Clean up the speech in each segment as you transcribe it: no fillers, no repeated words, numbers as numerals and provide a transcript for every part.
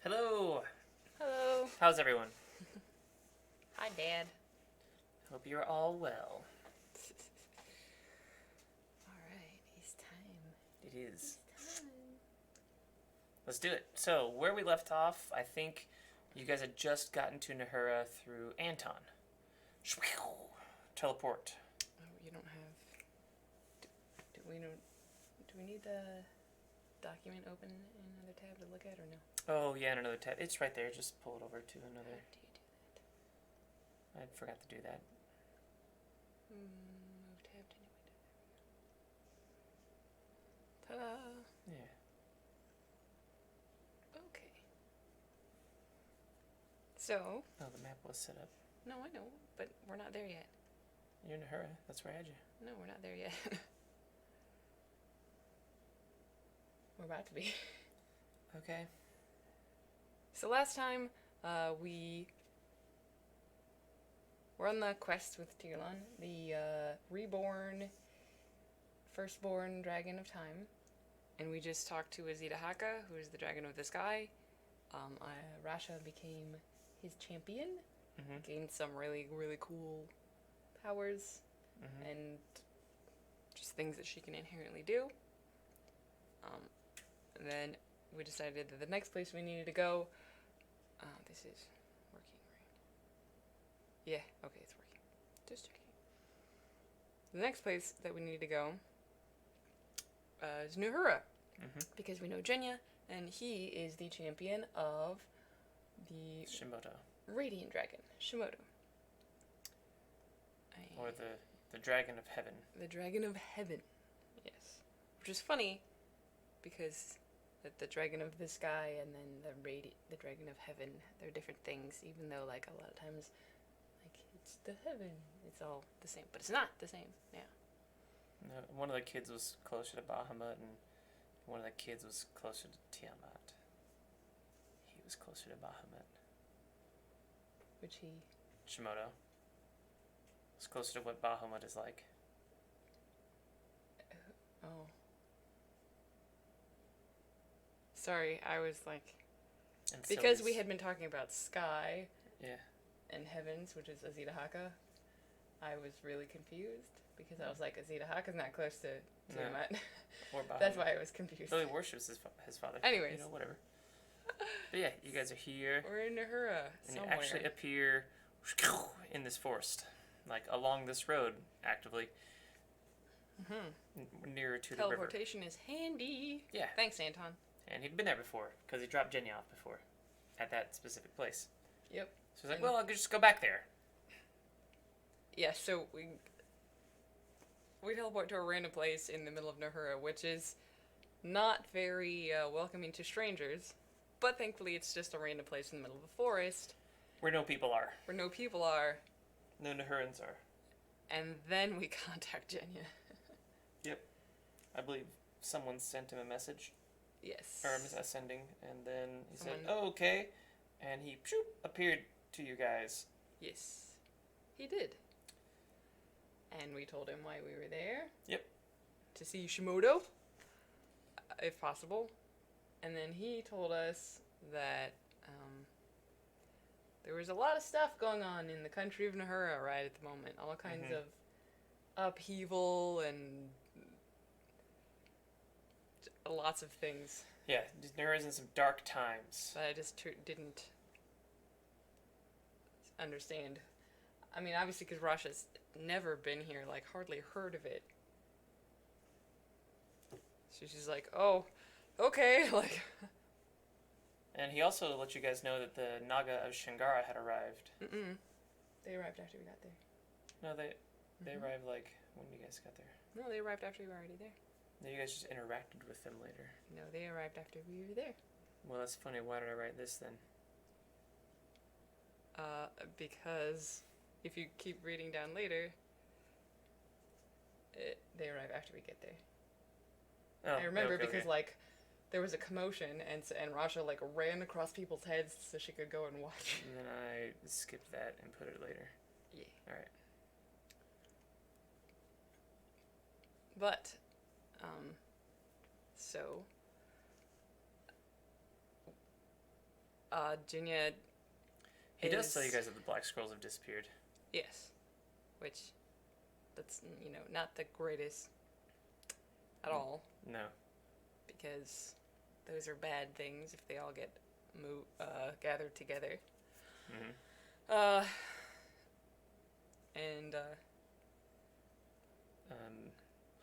Hello! Hello. How's everyone? Hi, Dad. Hope you're all well. Alright, it's time. It is. It's time. Let's do it. So, where we left off, I think you guys had just gotten to Uhura through Anton. Teleport. Oh, you don't have... Do we know... Do we need the document open in another tab to look at, or no? Oh, yeah, and another tab. It's right there. Just pull it over to another. How do you do I that? forgot to do that. Move tab to new window. Ta-da! Yeah. Okay. So... Oh, the map was set up. No, I know, but we're not there yet. You're in Uhura. That's where I had you. No, we're not there yet. We're about to be. Okay. So last time, we were on the quest with Tirlan, the reborn, firstborn dragon of time, and we just talked to Azita Haka, who is the dragon of the sky. Rasha became his champion, gained some really, really cool powers, and just things that she can inherently do. And then we decided that the next place we needed to go... this is working, right? Yeah, okay, it's working. Just checking. The next place that we need to go is Uhura. Because we know Jenya, and he is the champion of the Shimoda. Radiant Dragon, Shimoda. Or the Dragon of Heaven. The Dragon of Heaven, yes. Which is funny, because the Dragon of the Sky and then the Dragon of Heaven, they're different things, even though, like, a lot of times, like, it's the heaven, it's all the same. But it's not the same, yeah. No, one of the kids was closer to Bahamut, and one of the kids was closer to Tiamat. He was closer to Bahamut. Which he... Shimoda. It's closer to what Bahamut is like. Oh. Sorry, I was like... And because so we had been talking about sky yeah. and heavens, which is Azita Haka, I was really confused, because I was like, Azita Haka's not close to Tiamat. Or Bahamut. That's why I was confused. So he worships his father. Anyways. You know, whatever. But yeah, you guys are here. We're in Uhura, And somewhere. you actually appear in this forest. Like, along this road, actively. Nearer to the river. Teleportation is handy. Yeah. Thanks, Anton. And he'd been there before, because he dropped Jenya off before. At that specific place. Yep. So he's like, well, I'll just go back there. Yeah, so we teleport to a random place in the middle of Uhura, which is not very welcoming to strangers, but thankfully it's just a random place in the middle of a forest. Where no people are. Where no people are. No Nahurans are. And then we contact Jenya. Yep. I believe someone sent him a message. Yes. Or a sending, and then he said, Someone- oh, okay. And he appeared to you guys. Yes. He did. And we told him why we were there. Yep. To see Shimoda, if possible. And then he told us that there was a lot of stuff going on in the country of Uhura right at the moment. All kinds of upheaval and lots of things. Yeah, Nahura's in some dark times. That I just didn't understand. I mean, obviously, because Rasha's never been here, like, hardly heard of it. So she's like, oh, okay, like... And he also let you guys know that the Naga of Shingara had arrived. They arrived after we got there. No, they arrived, like, when you guys got there. No, they arrived after we were already there. No, you guys just interacted with them later. No, they arrived after we were there. Well, that's funny. Why did I write this, then? Because if you keep reading down later, they arrive after we get there. Oh, I remember okay, because, okay. like, there was a commotion, and Rasha, like, ran across people's heads so she could go and watch. And then I skipped that and put it later. Yeah. Alright. But, so, Jinya. He does tell you guys that the Black Scrolls have disappeared. Yes. Which, that's, not the greatest at all. No. Because those are bad things if they all get gathered together. Mm-hmm. And,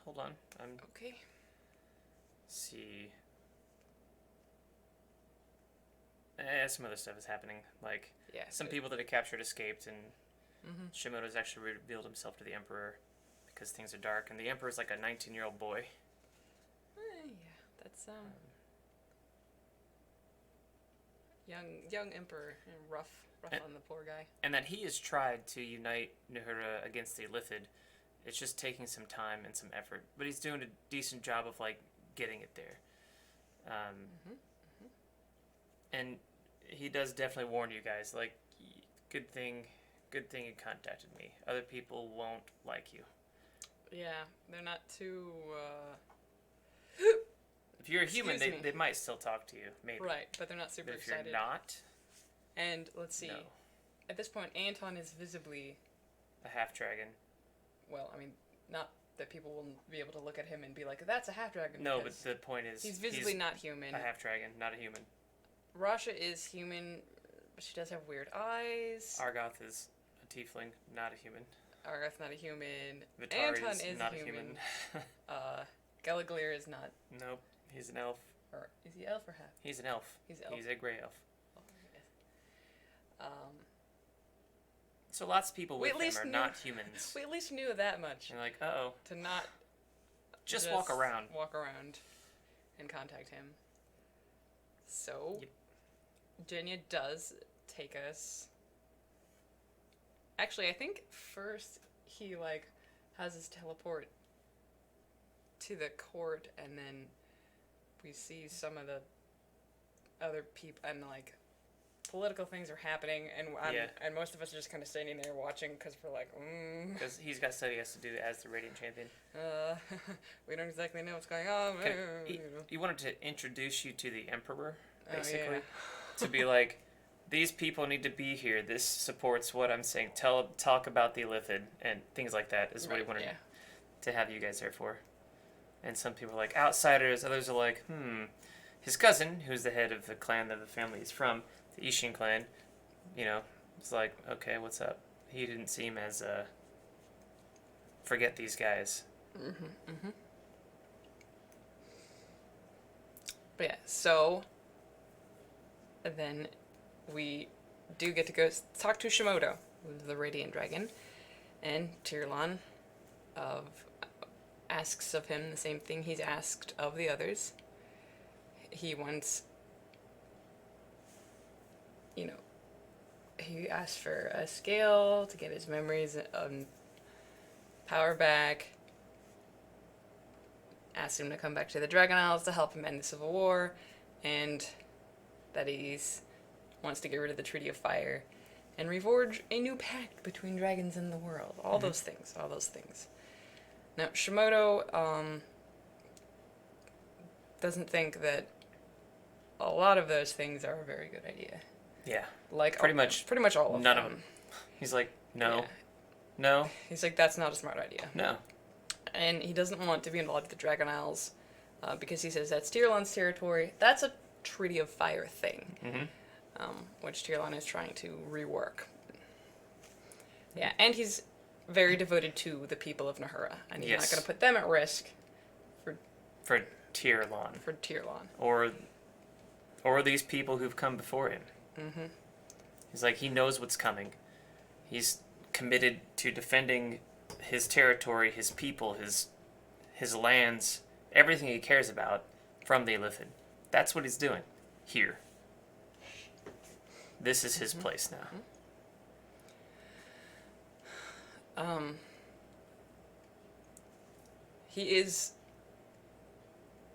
hold on. Okay. See. Some other stuff is happening. Like, some people that are captured escaped, and Shimoda's actually revealed himself to the Emperor because things are dark, and the Emperor's like a 19-year-old boy. Yeah, that's, young Emperor, rough on the poor guy. And that he has tried to unite Uhura against the Illithid. It's just taking some time and some effort, but he's doing a decent job of like getting it there. And he does definitely warn you guys. Like, good thing you contacted me. Other people won't like you. Yeah, they're not too. If you're a human, they might still talk to you, maybe. Right, but they're not super but if excited. you're not. And let's see. No. At this point, Anton is visibly A half dragon. Well, I mean, not that people will be able to look at him and be like, "That's a half dragon." No, but the point is, he's visibly not human. A half dragon, not a human. Rasha is human, but she does have weird eyes. Argoth is a tiefling, not a human. Argoth's not a human. Vitar Anton is not a human. Galiglir is not. Nope, he's an elf. Or is he elf or half? He's an elf. He's elf. He's a gray elf. Oh, yes. So lots of people with him are not humans. We at least knew that much. You're like, uh-oh. To not just walk around. Walk around and contact him. So, Jinya does take us. Actually, I think first he has us teleport to the court, and then we see some of the other people, and political things are happening, and most of us are just kind of standing there watching because we're like, because he's got stuff he has to do as the Radiant Champion. We don't exactly know what's going on. He wanted to introduce you to the Emperor, basically, to be like, these people need to be here. This supports what I'm saying. Talk about the Illithid and things like that is what he wanted to have you guys there for. And some people are like outsiders. Others are like, his cousin, who's the head of the clan that the family is from, the Ishin clan, it's like, okay, what's up? He didn't seem as forget these guys. But yeah, so then we do get to go talk to Shimoda, the Radiant Dragon, and Tirlan asks of him the same thing he's asked of the others. He wants, he asked for a scale to get his memories and power back. Asked him to come back to the Dragon Isles to help him end the Civil War, and that he's wants to get rid of the Treaty of Fire and reforge a new pact between dragons and the world. All those things. Now, Shimoda doesn't think that a lot of those things are a very good idea. Yeah. Pretty much all of them. None of them. He's like, no. Yeah. No. He's like, that's not a smart idea. No. And he doesn't want to be involved with the Dragon Isles because he says that's Tirlan's territory. That's a Treaty of Fire thing, which Tirlan is trying to rework. Yeah, and he's very devoted to the people of Uhura, and he's not going to put them at risk for Tirlan. For Tirlan. Or these people who've come before him. He's like, he knows what's coming. He's committed to defending his territory, his people, his lands, everything he cares about from the Illithid. That's what he's doing here. This is his place now. He is,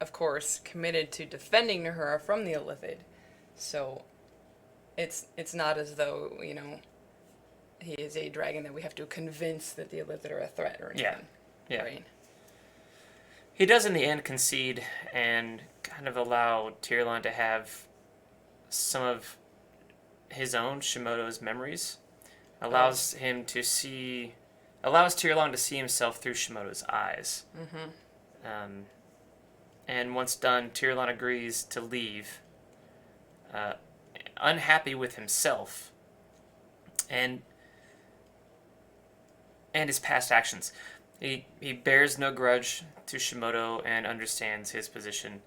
of course, committed to defending Uhura from the Illithid. So it's not as though, he is a dragon that we have to convince that the Illithid are a threat or anything. Yeah. Right? He does in the end concede and kind of allow Tirlan to have some of his own, Shimoda's memories, allows Tirlon to see himself through Shimoda's eyes. And once done, Tirlon agrees to leave, unhappy with himself and his past actions. He bears no grudge to Shimoda and understands his position.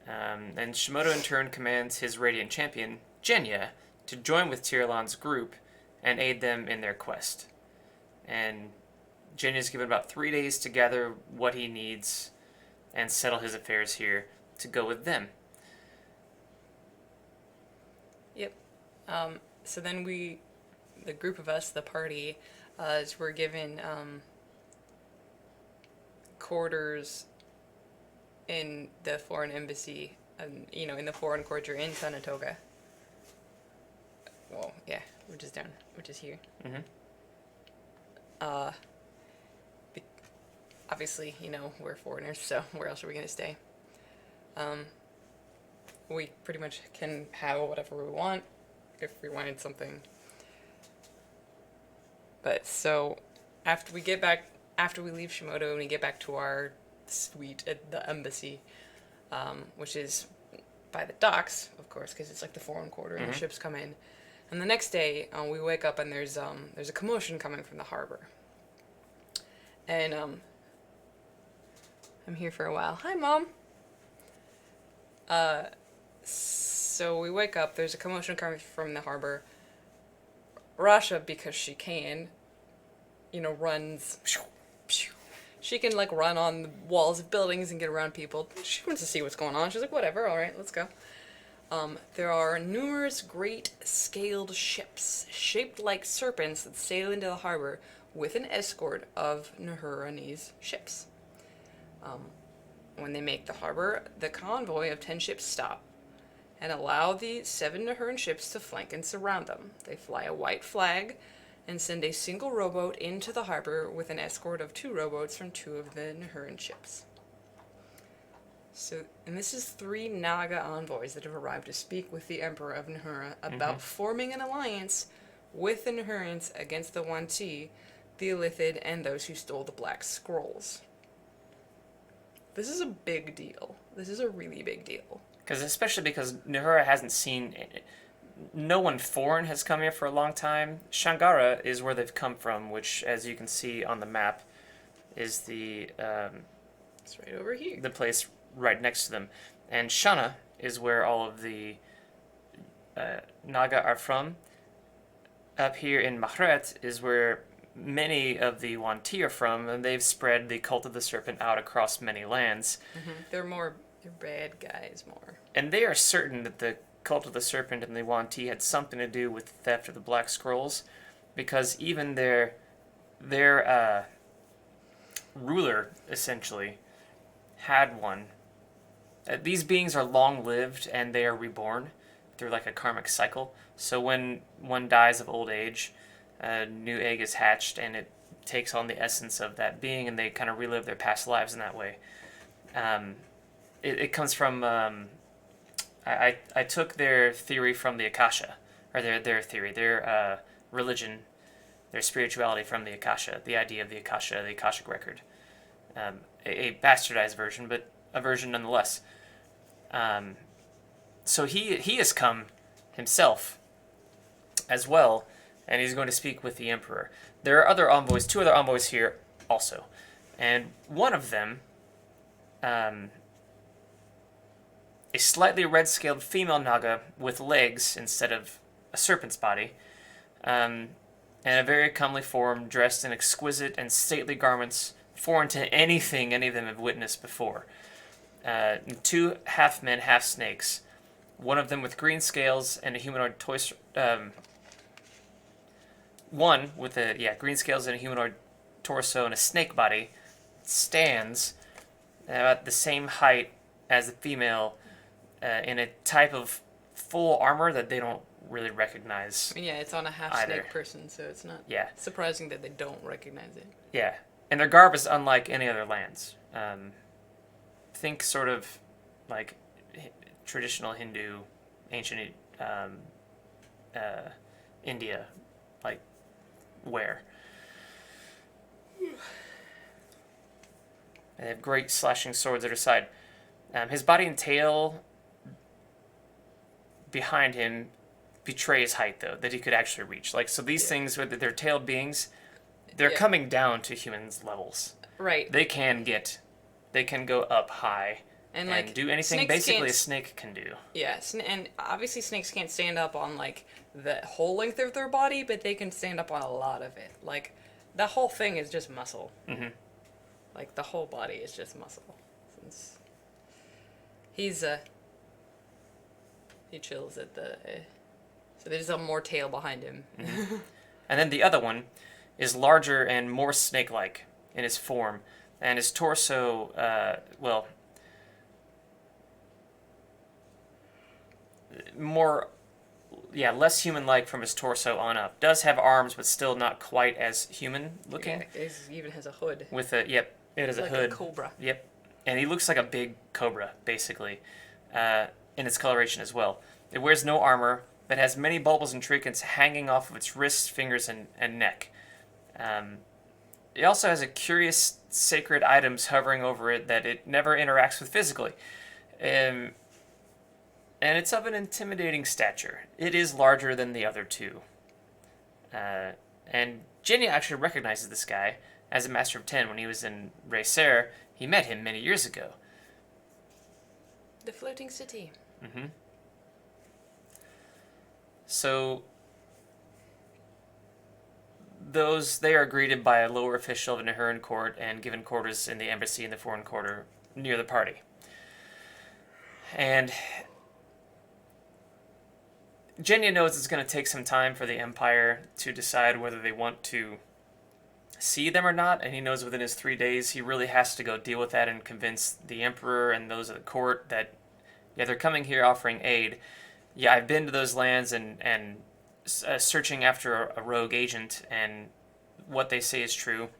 And Shimoda in turn commands his Radiant Champion, Genya, to join with Tirlon's group and aid them in their quest. And Genya's given about 3 days to gather what he needs and settle his affairs here to go with them. Yep. So then the group of us, the party, we're given quarters in the foreign embassy, in the foreign quarter in Sanatoga. Well, yeah, which is here. Obviously, we're foreigners, so where else are we going to stay? We pretty much can have whatever we want if we wanted something. But so after we leave Shimoda and we get back to our suite at the embassy, which is by the docks, of course, because it's like the foreign quarter and the ships come in. And the next day, we wake up and there's a commotion coming from the harbor. And I'm here for a while. Hi, Mom. So we wake up. There's a commotion coming from the harbor. Rasha, because she can, runs. She can run on the walls of buildings and get around people. She wants to see what's going on. She's like, whatever. All right, let's go. There are numerous great scaled ships shaped like serpents that sail into the harbor with an escort of Uhura's ships. When they make the harbor, the convoy of 10 ships stop and allow the 7 Uhuran ships to flank and surround them. They fly a white flag and send a single rowboat into the harbor with an escort of 2 rowboats from 2 of the Uhuran ships. And this is 3 Naga envoys that have arrived to speak with the Emperor of Uhura about forming an alliance with the Uhurans against the Wanti, the Illithid, and those who stole the Black Scrolls. This is a big deal. This is a really big deal. Especially because Uhura hasn't seen... No one foreign has come here for a long time. Shangara is where they've come from, which, as you can see on the map, is the... it's right over here. The place right next to them. And Shana is where all of the Naga are from. Up here in Mahret is where many of the Wanti are from, and they've spread the cult of the serpent out across many lands. They're bad guys more. And they are certain that the cult of the serpent and the Wanti had something to do with the theft of the Black Scrolls, because even their ruler, essentially, had one. These beings are long-lived, and they are reborn through a karmic cycle. So when one dies of old age, a new egg is hatched, and it takes on the essence of that being, and they kind of relive their past lives in that way. It comes from... I took their theory from the Akasha, or their theory, their religion, their spirituality from the Akasha, the idea of the Akasha, the Akashic record. A bastardized version, but a version nonetheless. So he has come himself as well, and he's going to speak with the Emperor. There are other envoys, 2 other envoys here also. And one of them, a slightly red-scaled female Naga with legs instead of a serpent's body, and a very comely form dressed in exquisite and stately garments foreign to anything any of them have witnessed before. 2 half-men, half-snakes, one of them with green scales and a humanoid one with green scales and a humanoid torso and a snake body stands about the same height as the female in a type of full armor that they don't really recognize. Yeah, it's on a half-snake person, so it's not surprising that they don't recognize it. Yeah, and their garb is unlike any other lands. Think sort of like traditional Hindu, ancient India, like, wear. They have great slashing swords at her side. His body and tail behind him betray his height, though, that he could actually reach. Like, so these things, whether they're tailed beings, they're coming down to humans' levels. Right. They can go up high and like, do anything basically a snake can do. Yes, and obviously snakes can't stand up on, like, the whole length of their body, but they can stand up on a lot of it. Like, the whole thing is just muscle. Mm-hmm. Like, the whole body is just muscle. Since he chills at the... so there's a more tail behind him. Mm-hmm. And then the other one is larger and more snake-like in his form. And his torso, less human-like from his torso on up. Does have arms, but still not quite as human-looking. Yeah, it even has a hood. It has a hood. Like a cobra. Yep. And he looks like a big cobra, basically, in its coloration as well. It wears no armor, but has many baubles and trinkets hanging off of its wrists, fingers, and neck. It also has a curious sacred items hovering over it that it never interacts with physically. And it's of an intimidating stature. It is larger than the other two. And Jenny actually recognizes this guy as a Master of 10 when he was in Racer. He met him many years ago. The floating city. Mm-hmm. So they are greeted by a lower official of the Nahuran court and given quarters in the embassy in the foreign quarter near the party. And Jenya knows it's going to take some time for the Empire to decide whether they want to see them or not, and he knows within his 3 days he really has to go deal with that and convince the Emperor and those at the court that, they're coming here offering aid. Yeah, I've been to those lands and searching after a rogue agent, and what they say is true.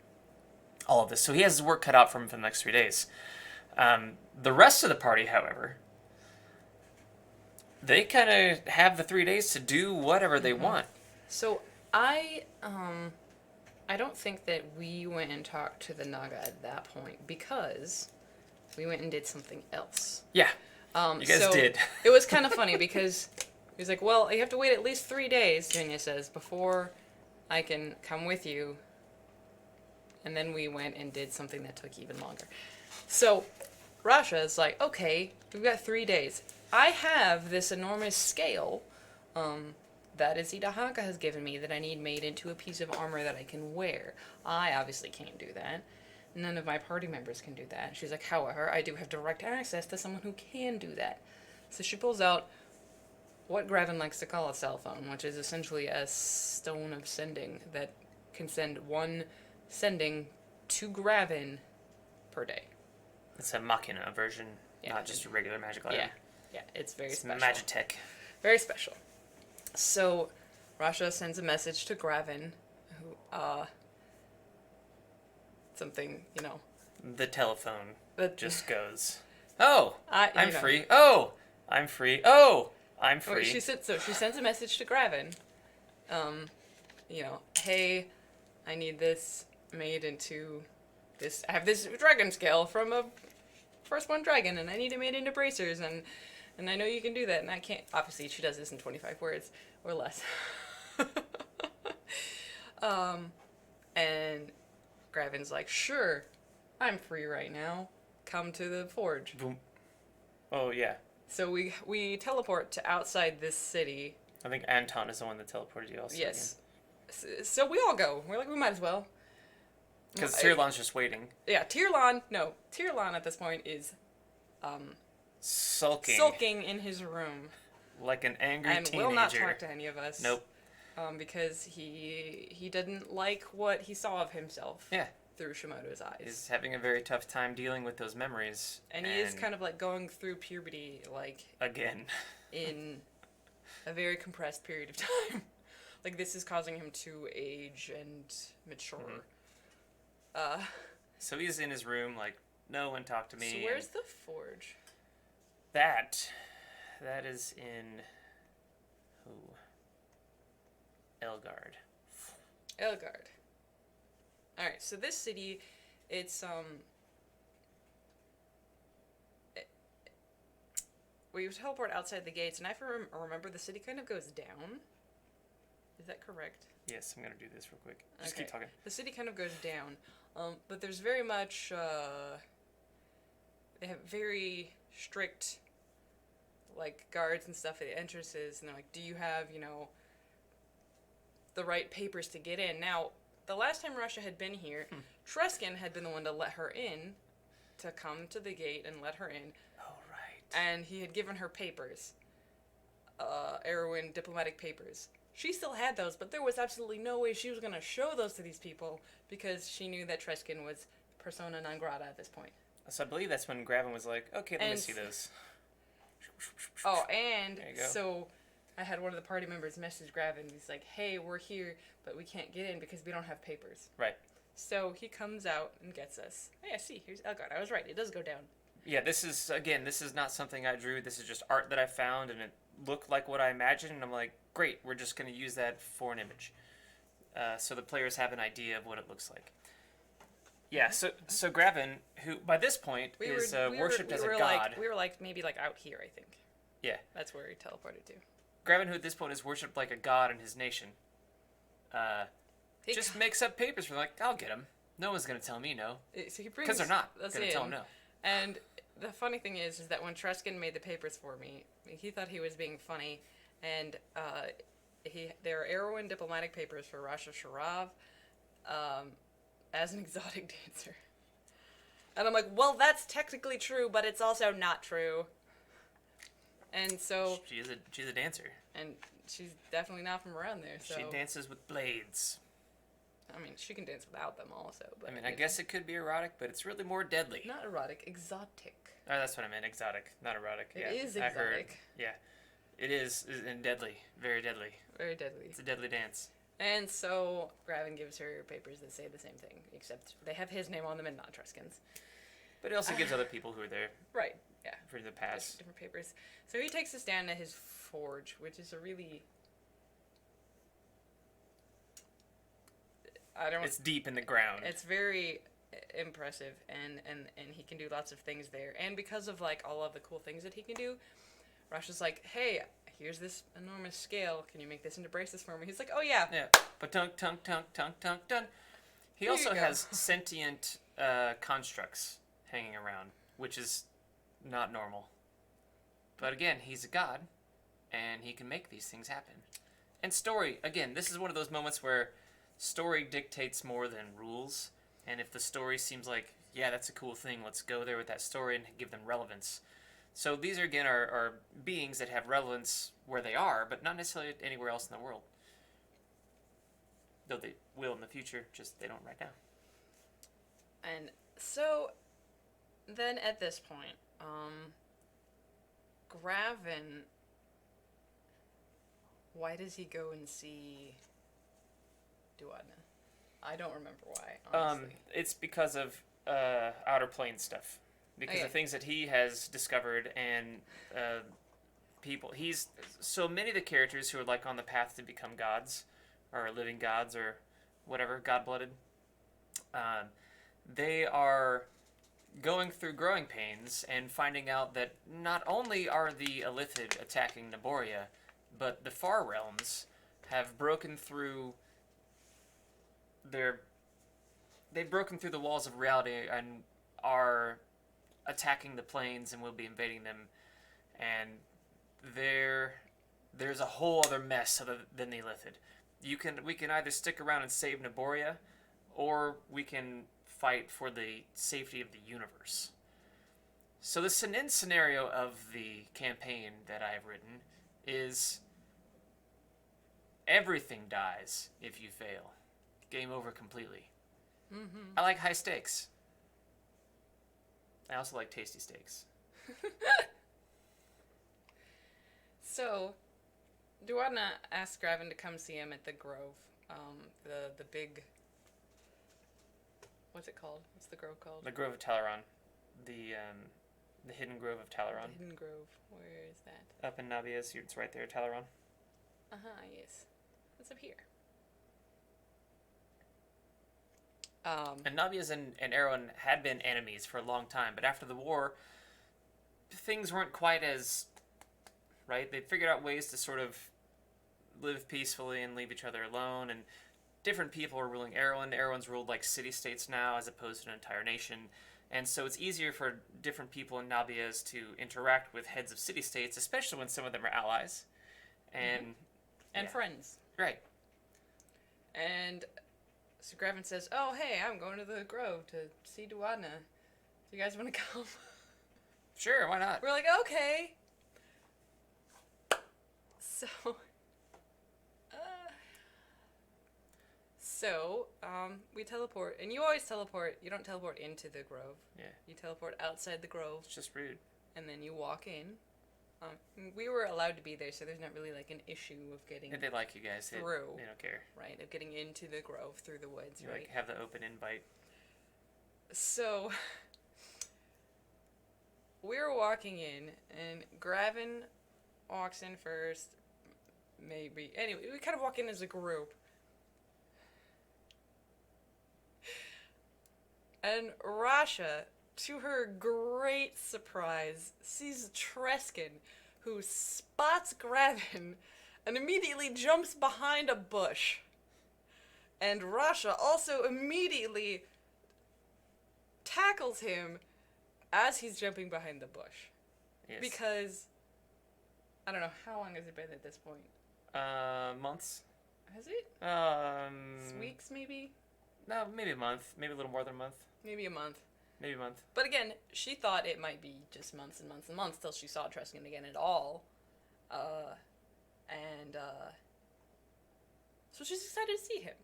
All of this. So he has his work cut out for him for the next 3 days. The rest of the party, however, they kind of have the 3 days to do whatever they want. So I don't think that we went and talked to the Naga at that point because we went and did something else. Yeah, you guys did. It was kind of funny because he was like, well, you have to wait at least 3 days, Jenya says, before I can come with you. And then we went and did something that took even longer. So Rasha is like, okay, we've got 3 days. I have this enormous scale that Izida Hanka has given me that I need made into a piece of armor that I can wear. I obviously can't do that. None of my party members can do that. She's like, however, I do have direct access to someone who can do that. So she pulls out what Graven likes to call a cell phone, which is essentially a stone of sending that can send one sending to Graven per day. It's a Machina version, not just a regular magical item. Yeah, it's very special. Magitech. Very special. So, Rasha sends a message to Graven, who, something, The telephone just goes, oh, I'm free. Oh, I'm free. Oh, I'm free. She sends a message to Graven. Hey, I need this made into this. I have this dragon scale from a firstborn dragon, and I need it made into bracers, and I know you can do that, and I can't. Obviously, she does this in 25 words or less. And Graven's like, sure, I'm free right now. Come to the forge. Boom. Oh, yeah. So we teleport to outside this city. I think Anton is the one that teleported you also. Yes. So we all go. We're like, we might as well. Because Tirlan's just waiting. Yeah, Tirlan at this point is sulking in his room. Like an angry teenager. And will not talk to any of us. Nope. Because he didn't like what he saw of himself. Yeah. Through Shimoda's eyes. He's having a very tough time dealing with those memories. And he is kind of like going through puberty, like... Again. In a very compressed period of time. Like, this is causing him to age and mature. Mm-hmm. So he's in his room, like, no one talked to me. So where's the forge? That is in... Ooh. Elgard. Elgard. Alright, so this city, it's, we teleport outside the gates, and if I remember, the city kind of goes down. Is that correct? Yes, I'm gonna do this real quick. Just Okay. keep talking. The city kind of goes down, but there's very much, they have very strict, like, guards and stuff at the entrances, and they're like, do you have, the right papers to get in? Now, the last time Rasha had been here, Treskin had been the one to let her in, to come to the gate and let her in. Oh, right. And he had given her papers, Erwin diplomatic papers. She still had those, but there was absolutely no way she was going to show those to these people because she knew that Treskin was persona non grata at this point. So I believe that's when Gravin was like, okay, let me see those. Oh, and There you go. so I had one of the party members message Gravin. He's like, hey, we're here, but we can't get in because we don't have papers. Right. So he comes out and gets us. Oh, yeah, see, here's Elgard. I was right. It does go down. Yeah, this is not something I drew. This is just art that I found, and it looked like what I imagined, and I'm like, great, we're just going to use that for an image. So the players have an idea of what it looks like. Yeah, so Gravin, who by this point is worshipped as a god. We were maybe out here, I think. Yeah. That's where he teleported to. Gravin, who at this point is worshipped like a god in his nation, just makes up papers for like, I'll get them. No one's going to tell me no. So he brings because they're not us going to tell him no. And the funny thing is that when Treskin made the papers for me, he thought he was being funny, and there are Erwin diplomatic papers for Rasha Sharav as an exotic dancer. And I'm like, well, that's technically true, but it's also not true. And so... She's a dancer. And she's definitely not from around there, so... She dances with blades. I mean, she can dance without them also, but... I guess it could be erotic, but it's really more deadly. Not erotic, exotic. Oh, that's what I meant. Exotic, not erotic. It is exotic. I heard. Yeah. It is, and deadly. Very deadly. Very deadly. It's a deadly dance. And so, Gravin gives her papers that say the same thing, except they have his name on them and not Treskin's. But it also gives other people who are there. Right, yeah. For the pass. Different papers. So he takes us down to his forge, which is a really... It's deep in the ground. It's very impressive, and he can do lots of things there. And because of, all of the cool things that he can do, Rasha's like, hey, here's this enormous scale. Can you make this into bracelets for me? He's like, oh, yeah. Yeah. But tunk, tunk, tunk, tunk, tunk, tunk. He also has sentient constructs hanging around, which is not normal. But again, he's a god, and he can make these things happen. And story, again, this is one of those moments where story dictates more than rules. And if the story seems like, yeah, that's a cool thing, let's go there with that story and give them relevance. So these, again, are beings that have relevance where they are, but not necessarily anywhere else in the world. Though they will in the future, just they don't right now. And so, then at this point, Gravin, why does he go and see Duadna? I don't remember why, honestly. It's because of outer plane stuff. Because the things that he has discovered and so many of the characters who are on the path to become gods, or living gods, or whatever, god-blooded, they are going through growing pains and finding out that not only are the Illithid attacking Naboria, but the Far Realms have broken through they've broken through the walls of reality and are attacking the planes and will be invading them, and there's a whole other mess other than the Illithid. We can either stick around and save Naboria, or we can fight for the safety of the universe. So the scenario of the campaign that I have written is everything dies if you fail. Game over completely. Mm-hmm. I like high stakes. I also like tasty steaks. So, Duadna asked Gravin to come see him at the Grove. The big... What's it called? What's the grove called? The Grove of Talaron. The Hidden Grove of Talaron. The Hidden Grove. Where is that? Up in Navias, it's right there, Talaron. Uh-huh, yes. What's up here? And Navias and Erwin had been enemies for a long time, but after the war, things weren't quite as... Right? They figured out ways to sort of live peacefully and leave each other alone, and different people are ruling Erwin. Erwin's ruled like city-states now as opposed to an entire nation. And so it's easier for different people in Navias to interact with heads of city-states, especially when some of them are allies. And friends. Right. And so Gravin says, "Oh, hey, I'm going to the Grove to see Duadna. Do you guys want to come?" Sure, why not? We're like, okay. So, we teleport, and you always teleport. You don't teleport into the Grove. Yeah. You teleport outside the Grove. It's just rude. And then you walk in. We were allowed to be there, so there's not really like an issue of getting And they like you guys. through. They don't care. Right, of getting into the Grove through the woods, You right? like have the open invite. So, we're walking in, and Gravin walks in first. Maybe. Anyway, we kind of walk in as a group. And Rasha, to her great surprise, sees Treskin, who spots Gravin and immediately jumps behind a bush. And Rasha also immediately tackles him as he's jumping behind the bush. Yes. Because, I don't know, how long has it been at this point? Months. Has it? Weeks, maybe? No, maybe a month. Maybe a little more than a month. Maybe a month. Maybe a month. But again, she thought it might be just months and months and months till she saw Treskin again at all. So she's excited to see him.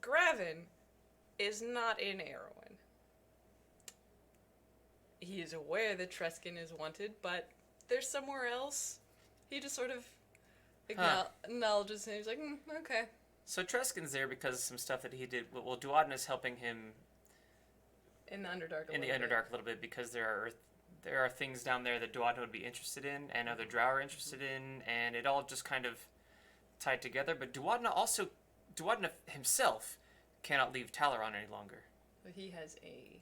Gravin is not in Erwin. He is aware that Treskin is wanted, but there's somewhere else. He just sort of acknowledges him. He's like, okay. So Treskin's there because of some stuff that he did. Well, Duadna's helping him in the Underdark. A little bit because there are things down there that Duadna would be interested in, and other Drow are interested in, and it all just kind of tied together. But Duadna himself cannot leave Talaron any longer. But he has a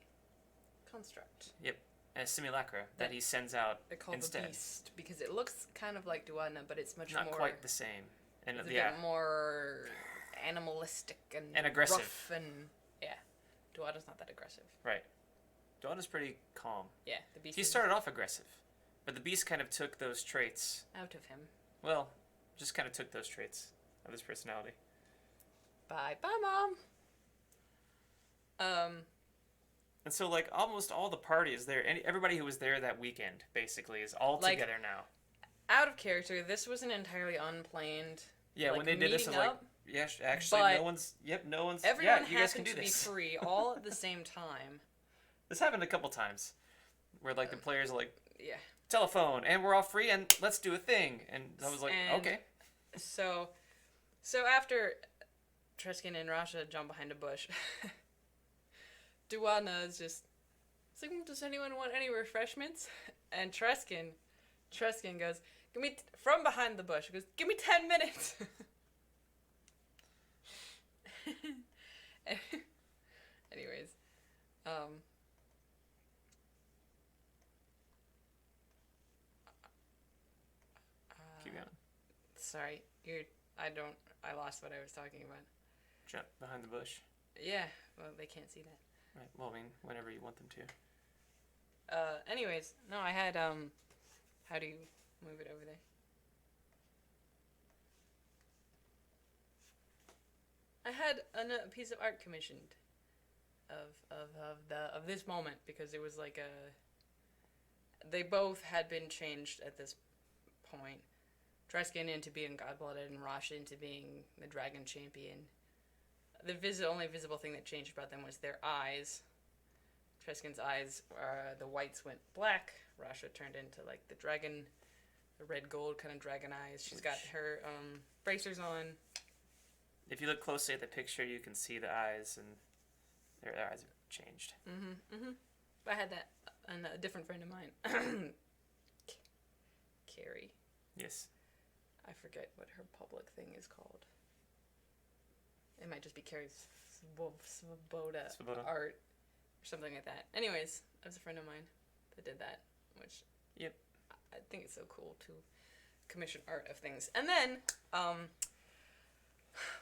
construct. Yep, a simulacra that he sends out They're called instead. The Beast because it looks kind of like Duadna, but it's much Not more. quite the same. And it's a bit more animalistic and aggressive. Rough and Duadna's not that aggressive. Right. Duadna's pretty calm. Yeah, the Beast. He started off aggressive, but the Beast kind of took those traits out of him. Well, just kind of took those traits of his personality. Bye, Mom. And so, like, almost all the party is there. Everybody who was there that weekend, basically, is all together now. Out of character, this was an entirely unplanned. Yeah, like, when they did this, I'm like, yeah, actually, no one's. Everyone you guys can happened do to be this. free all at the same time. This happened a couple times, where like the players are like, yeah, telephone, and we're all free, and let's do a thing, and I was like, okay. So after Treskin and Rasha jump behind a bush, Duadna is just, it's like, does anyone want any refreshments? And Treskin goes, give me, from behind the bush, goes, give me 10 minutes. Anyways, keep going. Sorry, I lost what I was talking about. Jump behind the bush. Yeah, well, they can't see that. Right, well, I mean, whenever you want them to. Anyways, no, I had, how do you move it over there? I had a piece of art commissioned of this moment because it was like they both had been changed at this point. Treskin into being God-blooded and Rasha into being the Dragon Champion. The only visible thing that changed about them was their eyes. Treskin's eyes, the whites went black. Rasha turned into like the dragon, the red gold kind of dragon eyes. She's got her bracers on. If you look closely at the picture, you can see the eyes, and their eyes have changed. I had that on a different friend of mine, Carrie. Yes. I forget what her public thing is called. It might just be Carrie's Shimoda art or something like that. Anyways, that was a friend of mine that did that, which Yep. I think it's so cool to commission art of things. And then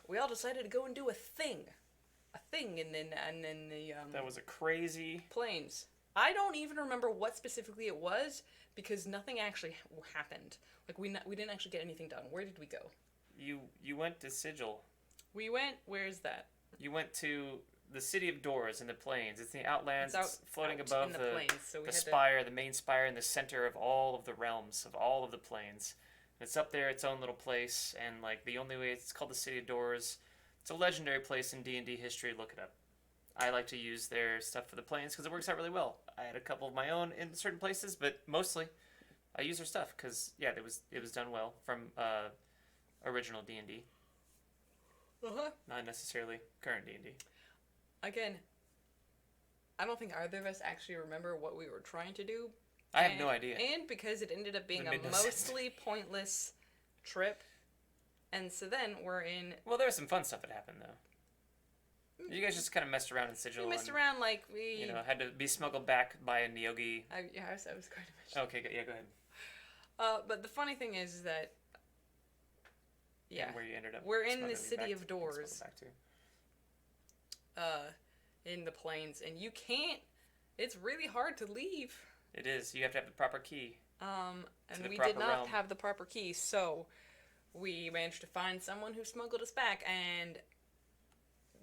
we all decided to go and do a thing in the That was a crazy plains. I don't even remember what specifically it was because nothing actually happened. Like we didn't actually get anything done. Where did we go? You went to Sigil. We went. Where is that? You went to the city of Doors in the plains. It's in the Outlands. It's floating out above in the plains, so we the had spire, the main spire, in the center of all of the realms of all of the plains. It's up there, its own little place, and like the only way it's called the City of Doors. It's a legendary place in D&D history. Look it up. I like to use their stuff for the planes because it works out really well. I had a couple of my own in certain places, but mostly I use their stuff because it was done well from original D&D. Not necessarily current D&D. Again, I don't think either of us actually remember what we were trying to do. I have no idea. And because it ended up being a mostly pointless trip, and so then we're in... Well, there was some fun stuff that happened, though. You guys just kind of messed around in Sigil. We messed around like we... You know, had to be smuggled back by a Neogi. I was going to mention. Okay, yeah, go ahead. But the funny thing is that... Yeah. And where you ended up. We're in the City of Doors. In the plains, and you can't... It's really hard to leave. It is. You have to have the proper key. And we did not have the proper key, so we managed to find someone who smuggled us back, and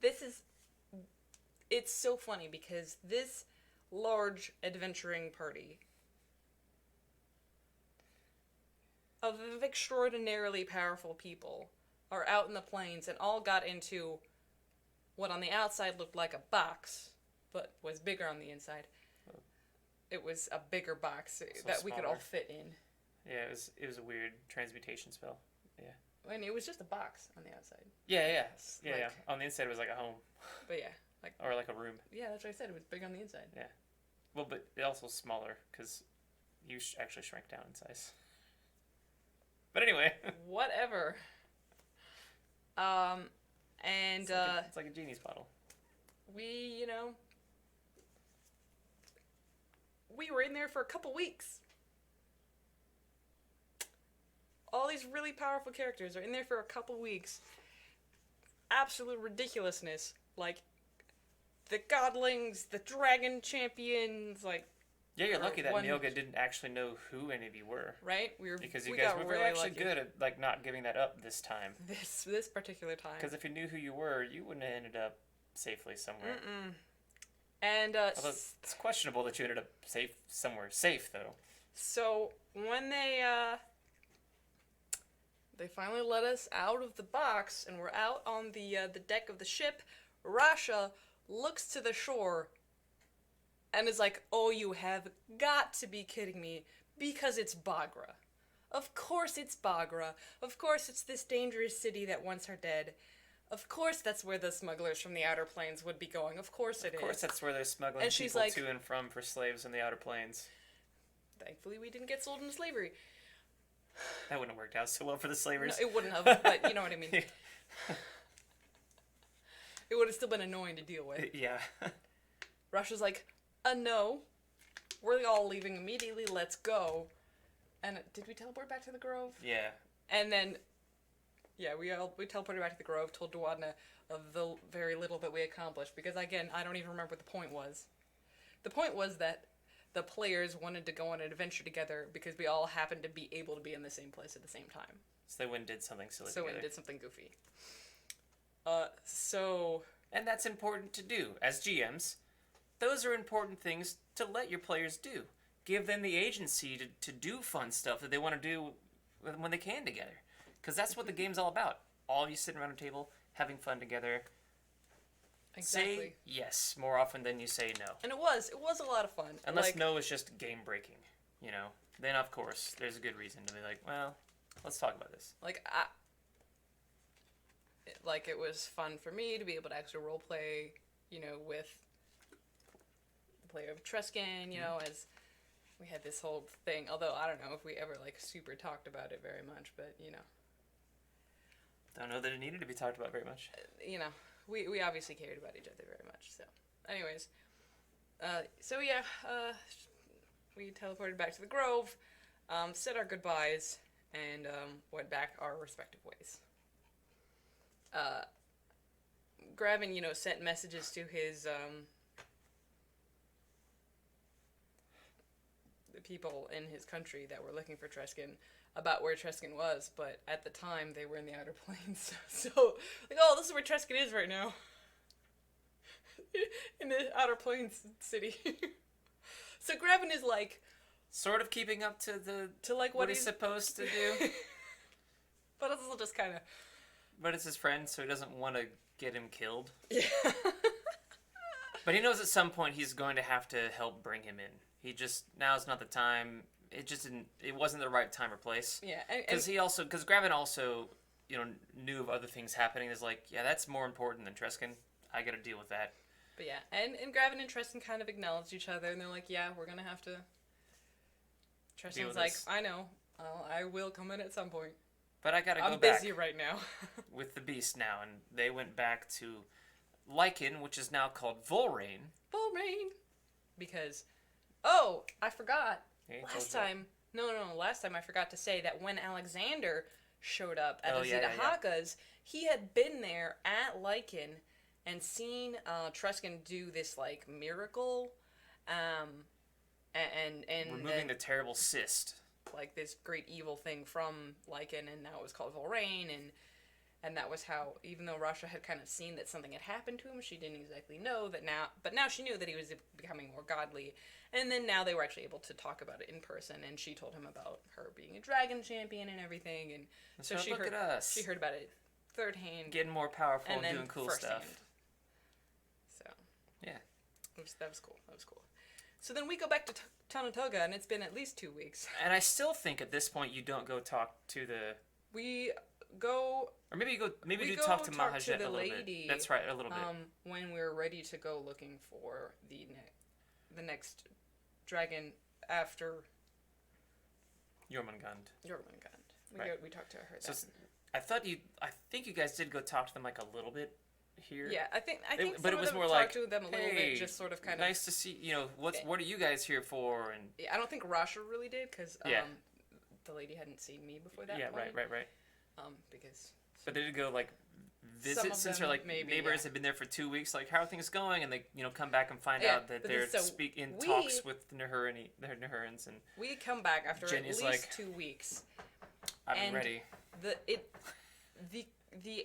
this is... It's so funny, because this large adventuring party of extraordinarily powerful people are out in the plains and all got into what on the outside looked like a box, but was bigger on the inside. It was a bigger box that we could all fit in. Yeah, it was a weird transmutation spell. Yeah. And it was just a box on the outside. Yeah. On the inside it was like a home. But yeah. Or like a room. Yeah, that's what I said. It was big on the inside. Yeah. Well, but it also smaller because you actually shrank down in size. But anyway. Whatever. And it's like a genie's bottle. We were in there for a couple weeks. All these really powerful characters are in there for a couple weeks. Absolute ridiculousness. Like, the godlings, the dragon champions, like... Yeah, you're lucky that Neoga didn't actually know who any of you were. Right? Because you guys were really actually good at like not giving that up this time. This particular time. Because if you knew who you were, you wouldn't have ended up safely somewhere. Mm-mm. And although it's questionable that you ended up somewhere safe though. So when they finally let us out of the box and we're out on the deck of the ship, Rasha looks to the shore and is like, "Oh, you have got to be kidding me, because it's Bagra. Of course it's Bagra. Of course it's this dangerous city that once are dead. Of course that's where the smugglers from the Outer Plains would be going. Of course it is. Of course that's where they're smuggling and she's people like, to and from for slaves in the Outer Plains. Thankfully we didn't get sold into slavery. That wouldn't have worked out so well for the slavers. No, it wouldn't have, but you know what I mean. It would have still been annoying to deal with. Yeah. Rasha's like, no. We're all leaving immediately, let's go. And did we teleport back to the Grove? Yeah. And then, yeah, we teleported back to the Grove, told Duwadna of the very little that we accomplished, because again, I don't even remember what the point was. The point was that the players wanted to go on an adventure together because we all happened to be able to be in the same place at the same time. So they went and did something silly So together. we did something goofy. And that's important to do. As GMs, those are important things to let your players do. Give them the agency to do fun stuff that they want to do when they can together. Because that's what the game's all about. All of you sitting around a table, having fun together. Exactly. Say yes more often than you say no. And it was a lot of fun. Unless no is just game breaking, you know. Then of course there's a good reason to be like, well, let's talk about this. It was fun for me to be able to actually role play, with the player of Truscan, as we had this whole thing. Although I don't know if we ever super talked about it very much, but Don't know that it needed to be talked about very much. You know, we obviously cared about each other very much. So, anyways, we teleported back to the Grove, said our goodbyes, and went back our respective ways. Gravin, sent messages to his the people in his country that were looking for Treskin about where Treskin was, but at the time they were in the Outer Plains. So, like, oh, this is where Treskin is right now. In the Outer Plains city. So Gravin is like sort of keeping up to like what he's supposed to do. But it's just kind of. But it's his friend, so he doesn't want to get him killed. Yeah. But he knows at some point he's going to have to help bring him in. He just, now's not the time. It just didn't, it wasn't the right time or place. Yeah. Because Gravin also, knew of other things happening. Is like, yeah, that's more important than Treskin. I gotta deal with that. But yeah, and Gravin and Treskin kind of acknowledged each other, and they're like, yeah, we're gonna have to. Treskin's like, I know, I will come in at some point. But I gotta go back. I'm busy right now. With the beast now, and they went back to Lycan, which is now called Volrain. Volrain! Because, I forgot. Yeah, last time I forgot to say that when Alexander showed up at the Zeta Haka's, he had been there at Lycan and seen Treskin do this, like, miracle, and removing the terrible cyst. Like, this great evil thing from Lycan, and now it was called Volrain, and that was how, even though Rasha had kind of seen that something had happened to him, she didn't exactly know that now, but now she knew that he was becoming more godly, and then now they were actually able to talk about it in person, and she told him about her being a dragon champion and everything, and so she look heard, at us. She heard about it third hand. Getting more powerful and then doing cool first stuff. Hand. So. Yeah. That was cool. So then we go back to Tanatoga, and it's been at least 2 weeks. And I still think at this point you don't go talk to the... We go... Or maybe you talk to Mahajet a little lady, bit. That's right, a little bit. When we're ready to go looking for the next dragon after... Jormungand. We talked to her then. So I think you guys did go talk to them like a little bit here. Yeah, I think but it was more like to them a little bit, just sort of kind of nice to see. What are you guys here for? And I don't think Rasha really did because the lady hadn't seen me before that. Yeah, point. right. Because. But they did go like visit since her like neighbors have been there for 2 weeks. Like, how are things going? And they come back and find out that they're talks with Nahurans and we come back after Jenny's at least 2 weeks. I'm ready. The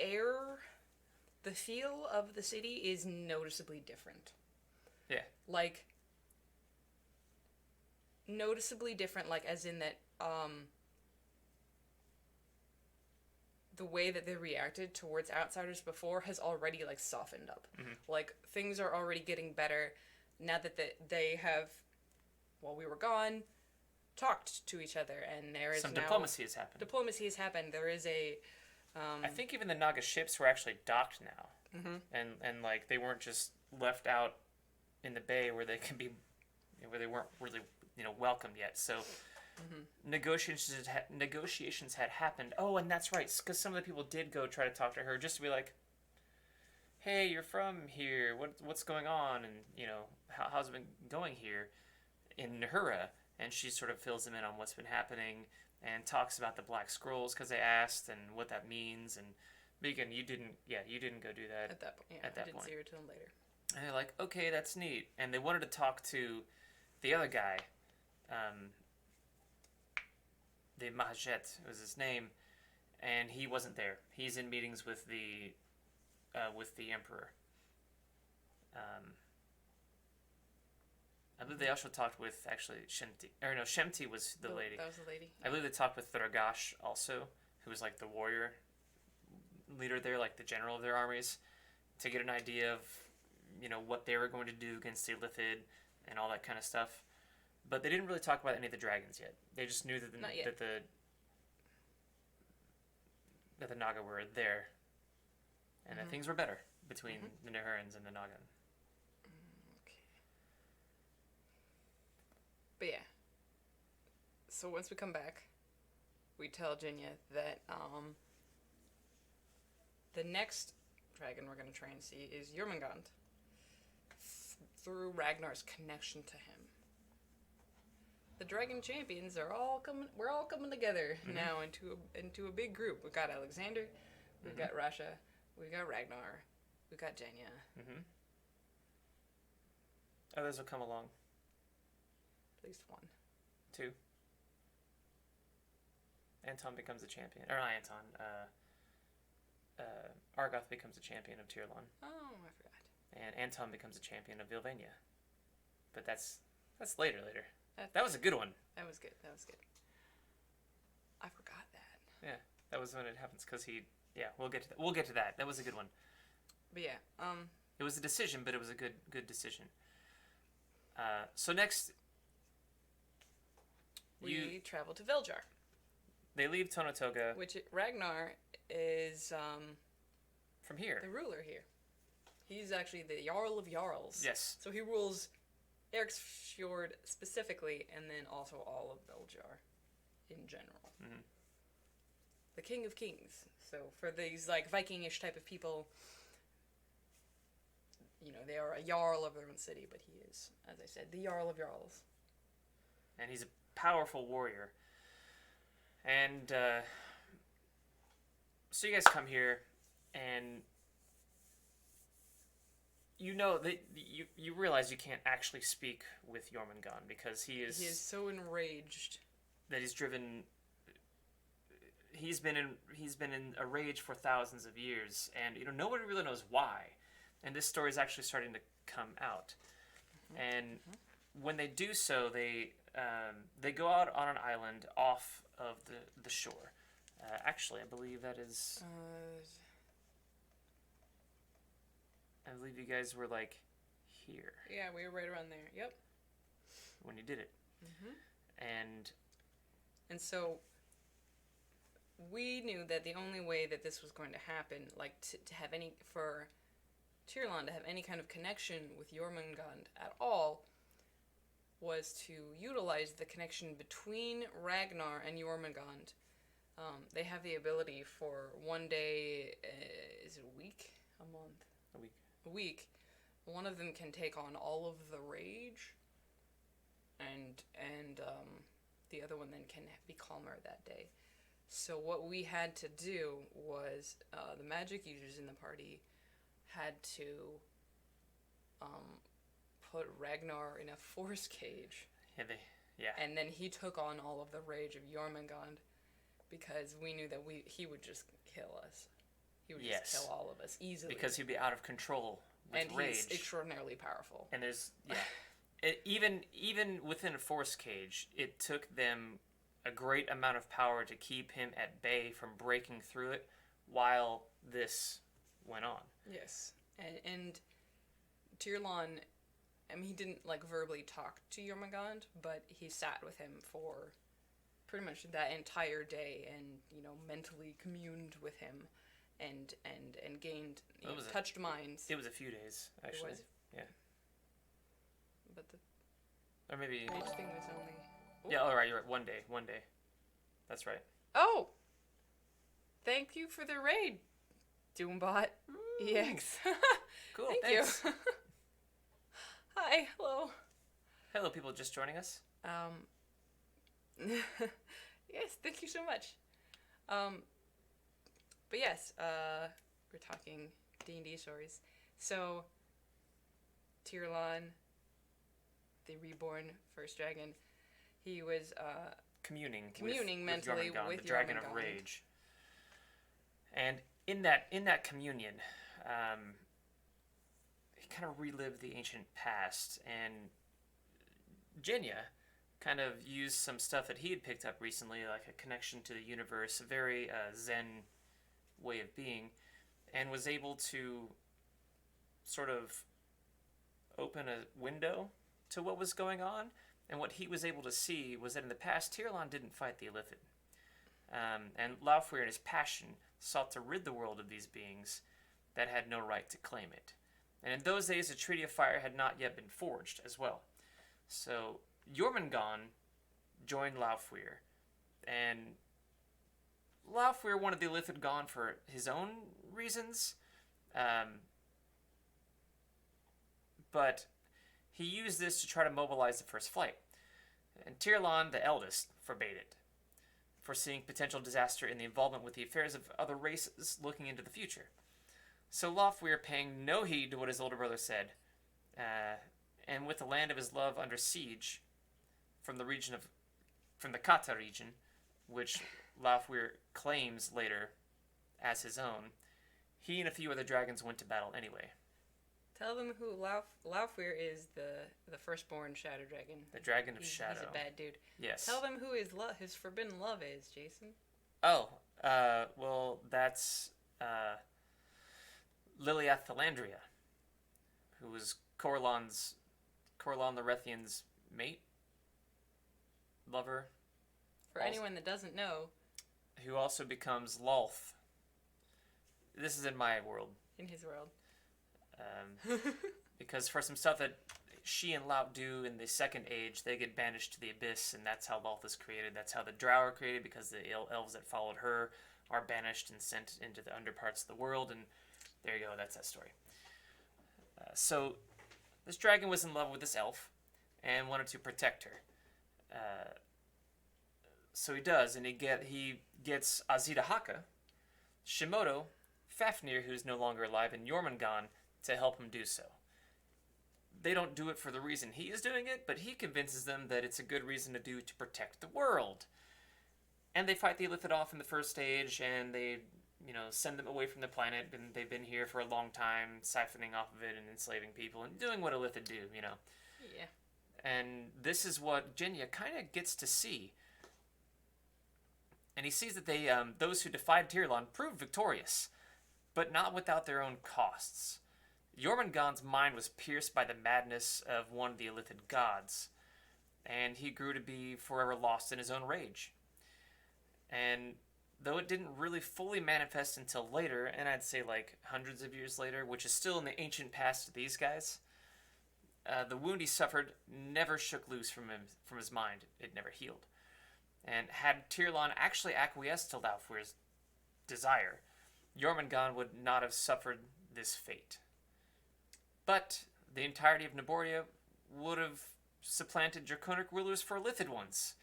air. The feel of the city is noticeably different. Yeah. Like, noticeably different, like, as in that, the way that they reacted towards outsiders before has already, like, softened up. Mm-hmm. Like, things are already getting better now that they have, while we were gone, talked to each other, and there is some now... diplomacy has happened. There is a... I think even the Naga ships were actually docked now, and like they weren't just left out in the bay where they can be, where they weren't really welcomed yet. So negotiations had happened. Oh, and that's right, because some of the people did go try to talk to her just to be like, hey, you're from here. What's going on? And how's it been going here in Uhura? And she sort of fills them in on what's been happening. And talks about the Black Scrolls because they asked and what that means. And Megan, you didn't go do that at that point. Yeah, I didn't see her till later. And they're like, okay, that's neat. And they wanted to talk to the other guy, the Mahajet was his name, and he wasn't there. He's in meetings with the Emperor. I believe they also talked with, actually, Shemti. Or no, Shemti was the lady. That was the lady. I believe they talked with Thurgash also, who was like the warrior leader there, like the general of their armies, to get an idea of, what they were going to do against the Illithid and all that kind of stuff. But they didn't really talk about any of the dragons yet. They just knew that the Naga were there, and that things were better between the Nahurans and the Naga. But yeah. So once we come back, we tell Jinya that the next dragon we're going to try and see is Jormungand. Through Ragnar's connection to him. The dragon champions are all coming. We're all coming together now into a big group. We've got Alexander, we've got Rasha, we've got Ragnar, we've got Jenya. Others will come along. At least one. 2. Anton becomes a champion. Or not Anton. Argoth becomes a champion of Tirlon. Oh, I forgot. And Anton becomes a champion of Vilvania. But that's later. That was a good one. That was good. I forgot that. Yeah, that was when it happens. Because we'll get to that. We'll get to that. That was a good one. But yeah, it was a decision, but it was a good decision. So next, we travel to Viljar. They leave Tonatoga. Which Ragnar is from here. The ruler here. He's actually the Jarl of Jarls. Yes. So he rules Eriksfjord specifically, and then also all of Viljar in general. The King of Kings. So for these like Viking-ish type of people, they are a Jarl of their own city, but he is, as I said, the Jarl of Jarls. And he's a powerful warrior. And so you guys come here, and you realize you can't actually speak with Jormungand because he is so enraged that he's driven. He's been in a rage for thousands of years, and nobody really knows why. And this story is actually starting to come out. And when they do so, they go out on an island off of the shore. Actually, I believe that is. I believe you guys were like here. Yeah, we were right around there. Yep. When you did it. And so we knew that the only way that this was going to happen, like to have for Tirlon to have any kind of connection with Jormungand at all, was to utilize the connection between Ragnar and Jormungand. They have the ability for one day, is it a week? A month? A week. One of them can take on all of the rage, and the other one then can be calmer that day. So what we had to do was the magic users in the party had to put Ragnar in a force cage. Yeah. And then he took on all of the rage of Jormungand because we knew that he would just kill us. He would just kill all of us easily. Because he'd be out of control with rage. And he's extraordinarily powerful. And there's even within a force cage, it took them a great amount of power to keep him at bay from breaking through it while this went on. Yes. And Tirlon, he didn't verbally talk to Jormungand, but he sat with him for pretty much that entire day and, mentally communed with him and gained, touched minds. It was a few days, actually. It was? Yeah. But or maybe... Each thing was only... Ooh. Yeah, all right, you're right. One day. That's right. Oh! Thank you for the raid, Doombot EX. Cool, thanks. You. Hi, hello. Hello, people just joining us. Yes, thank you so much. But yes, we're talking D&D stories. So, Tirlon, the reborn first dragon, he was communing mentally with the dragon of rage. And in that communion, he kind of relived the ancient past, and Jenya kind of used some stuff that he had picked up recently, like a connection to the universe, a very Zen way of being, and was able to sort of open a window to what was going on. And what he was able to see was that in the past, Tirlon didn't fight the Illithid. And Laufeyr, in his passion, sought to rid the world of these beings that had no right to claim it. And in those days, the Treaty of Fire had not yet been forged as well. So Jormungand joined Laufeyr, and Laufweir wanted the Illithid gone for his own reasons, but he used this to try to mobilize the first flight. And Tirlan, the eldest, forbade it, foreseeing potential disaster in the involvement with the affairs of other races looking into the future. So Laufweir, paying no heed to what his older brother said, and with the land of his love under siege from the Kata region, which Laufweir claims later as his own, he and a few other dragons went to battle anyway. Tell them who Laufweir is, the firstborn Shadow Dragon. The Dragon of Shadow. He's a bad dude. Yes. Tell them who his forbidden love is, Jason. Oh, well, that's Liliath Thalandria, who was Corlon the Rethian's mate, lover. For anyone that doesn't know. Who also becomes Lolth. This is in my world. In his world. Because for some stuff that she and Laut do in the Second Age, they get banished to the Abyss, and that's how Lolth is created. That's how the Drow are created, because the elves that followed her are banished and sent into the underparts of the world, and there you go, that's that story. So, this dragon was in love with this elf, and wanted to protect her. So he does, and he gets Azita Haka, Shimoda, Fafnir, who's no longer alive, and Jormungand to help him do so. They don't do it for the reason he is doing it, but he convinces them that it's a good reason to do to protect the world. And they fight the Illithid off in the first stage, and they, send them away from the planet, and they've been here for a long time, siphoning off of it and enslaving people, and doing what Illithid do, Yeah. And this is what Jinya kind of gets to see. And he sees that those who defied Tirlan proved victorious, but not without their own costs. Jormungand's mind was pierced by the madness of one of the Illithid gods, and he grew to be forever lost in his own rage. And though it didn't really fully manifest until later, and I'd say like hundreds of years later, which is still in the ancient past to these guys, the wound he suffered never shook loose from his mind. It never healed. And had Tirlan actually acquiesced to Laufweir's desire, Jormungand would not have suffered this fate. But the entirety of Naboria would have supplanted draconic rulers for Illithid ones.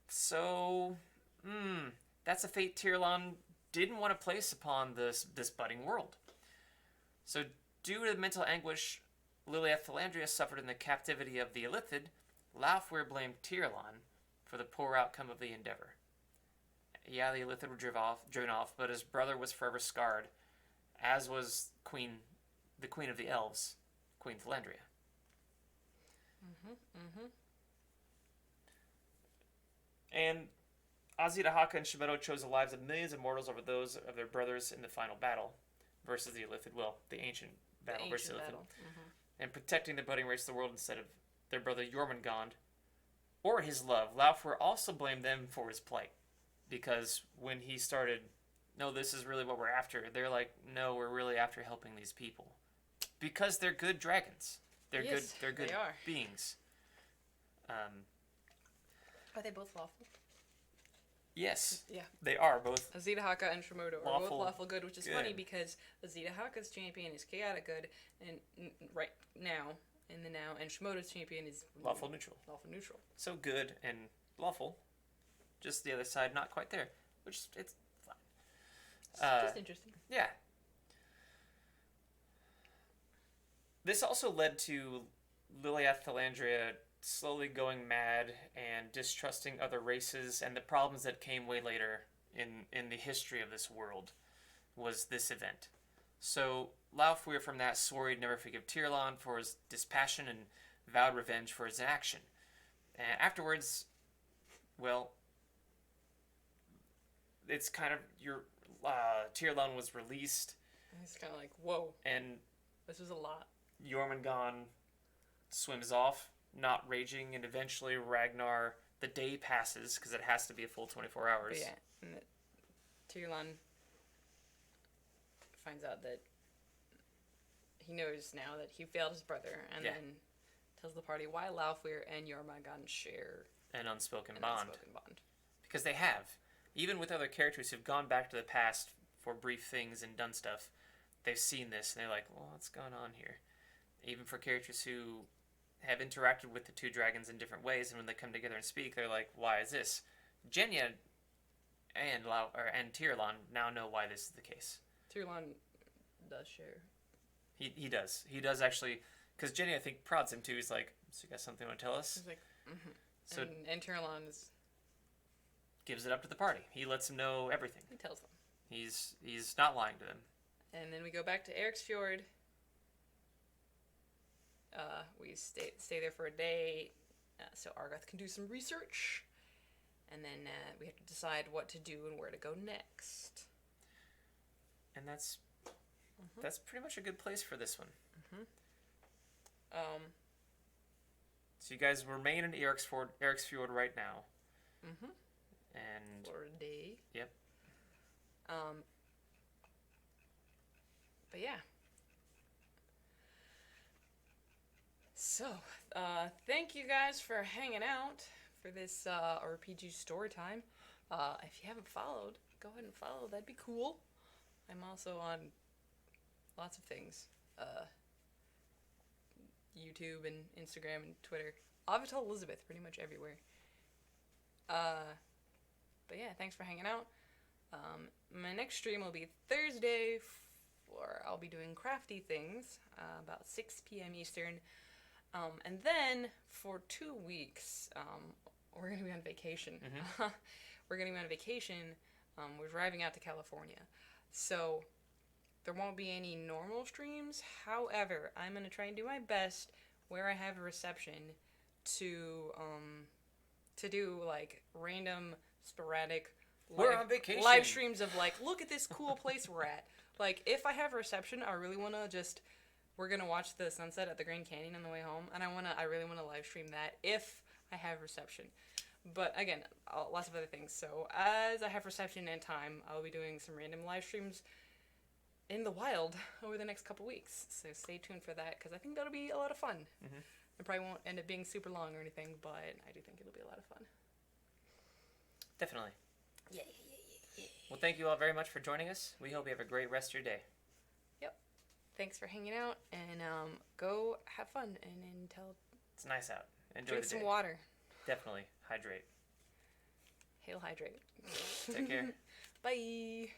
So, that's a fate Tirlan didn't want to place upon this budding world. So, due to the mental anguish Liliath Thalandria suffered in the captivity of the Illithid, Laufweir blamed Tirlan for the poor outcome of the endeavor. Yeah, the Illithid were driven off, but his brother was forever scarred, as was the Queen of the Elves, Queen Thalandria. And Azita Haka and Shimoda chose the lives of millions of mortals over those of their brothers in the final battle versus the Illithid. Well, the ancient battle versus the Illithid. And protecting the budding race of the world instead of their brother Jormungand or his love. Laufweir also blamed them for his plight. Because when he started, no, this is really what we're after, they're like, no, we're really after helping these people. Because they're good dragons. They're good beings. Are they both lawful? Yes. Yeah. They are both. Azita Haka and Shimoda are both lawful good, which is funny because Azita Haka's champion is chaotic good, and right now, in the now, and Shimoda's champion is lawful neutral. Lawful neutral. So good and lawful, just the other side, not quite there, which it's fine. It's just interesting. Yeah. This also led to Liliath Thalandria slowly going mad and distrusting other races, and the problems that came way later in the history of this world was this event. So Laufweir from that swore he'd never forgive Tirlan for his dispassion and vowed revenge for his action. And afterwards, well, it's kind of Tirlan was released. It's kind of like, whoa. And this was a lot. Jormungand swims off, not raging, and eventually Ragnar, the day passes, because it has to be a full 24 hours. But yeah, and Tirlan finds out that he knows now that he failed his brother, and then tells the party why Laufweir and Jormungand share an unspoken bond. Unspoken bond. Because they have. even with other characters who've gone back to the past for brief things and done stuff, they've seen this and they're like, well, what's going on here? Even for characters who have interacted with the two dragons in different ways, and when they come together and speak, they're like, why is this? Jenya and Tirlon now know why this is the case. Tirlon does share. He does. He does actually, because Jenya, I think, prods him too. He's like, so you got something you want to tell us? He's like, mm-hmm. So and Tirlon gives it up to the party. He lets them know everything. He tells them. He's not lying to them. And then we go back to Eric's Fjord. We stay there for a day, so Argoth can do some research, and then we have to decide what to do and where to go next. And that's pretty much a good place for this one. So you guys remain in Eric's Fjord right now. And for a day. Yep. But yeah. So, thank you guys for hanging out for this RPG story time. If you haven't followed, go ahead and follow. That'd be cool. I'm also on lots of things. YouTube and Instagram and Twitter. Avatar Elizabeth, pretty much everywhere. But yeah, thanks for hanging out. My next stream will be Thursday, I'll be doing crafty things, about 6 p.m. Eastern. And then, for 2 weeks, we're going to be on vacation. We're going to be on vacation. We're driving out to California. So, there won't be any normal streams. However, I'm going to try and do my best where I have a reception to do, like, random, sporadic we're on vacation. Live streams of, like, look at this cool place we're at. Like, if I have a reception, I really want to we're going to watch the sunset at the Grand Canyon on the way home, and I really want to live stream that if I have reception. But, again, lots of other things. So, as I have reception and time, I'll be doing some random live streams in the wild over the next couple weeks. So, stay tuned for that, because I think that'll be a lot of fun. It probably won't end up being super long or anything, but I do think it'll be a lot of fun. Definitely. Yeah. Well, thank you all very much for joining us. We hope you have a great rest of your day. Yep. Thanks for hanging out, and go have fun and tell. It's nice out. Enjoy Drink the day. some water. Definitely. Hydrate. Hail hydrate. Take care. Bye.